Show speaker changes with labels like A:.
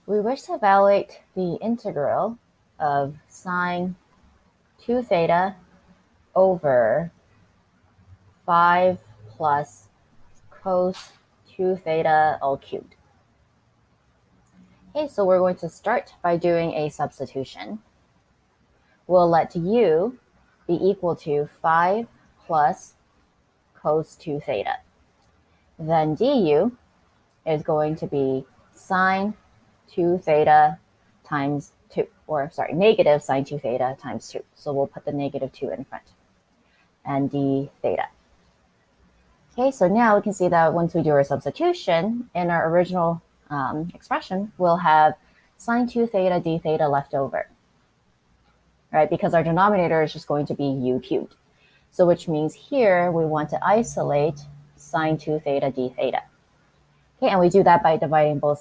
A: We wish to evaluate the integral of sine 2 theta over 5 plus cos 2 theta all cubed. Okay, so we're going to start by doing a substitution. We'll let u be equal to 5 plus cos 2 theta. Then du is going to be sine 2 theta times 2, or sorry, negative sine 2 theta times 2. So we'll put the negative 2 in front, and d theta. Okay, so now we can see that once we do our substitution, in our original expression, we'll have sine 2 theta d theta left over, right? Because our denominator is just going to be u cubed. So which means here we want to isolate sine 2 theta d theta. Okay, and we do that by dividing both